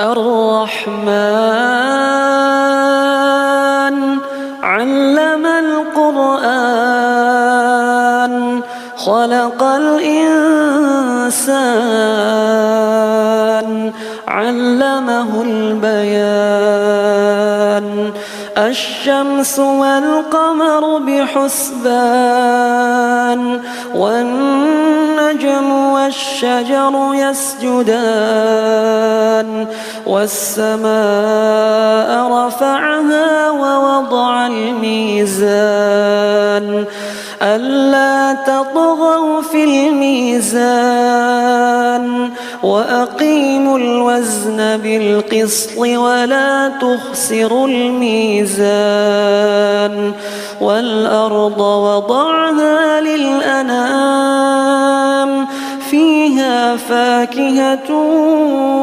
الرحمن علم القرآن خلق الإنسان علمه البيان الشمس والقمر بحسبان والنجم والشجر يسجدان والسماء رفعها ووضع الميزان ألا تطغوا في الميزان وأقيموا الوزن بالقسط ولا تخسروا الميزان والأرض وضعها للأنام فيها فاكهة